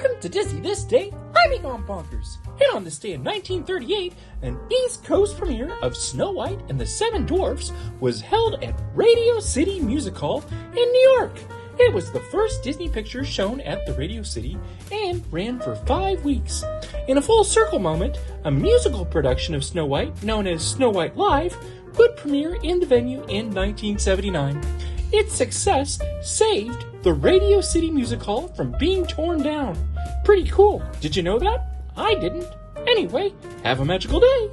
Welcome to Disney This Day. I'm Egon Bonkers. And on this day in 1938, an East Coast premiere of Snow White and the Seven Dwarfs was held at Radio City Music Hall in New York. It was the first Disney picture shown at the Radio City and ran for 5 weeks. In a full circle moment, a musical production of Snow White, known as Snow White Live, would premiere in the venue in 1979. Its success saved the Radio City Music Hall from being torn down. Pretty cool. Did you know that? I didn't. Anyway, have a magical day.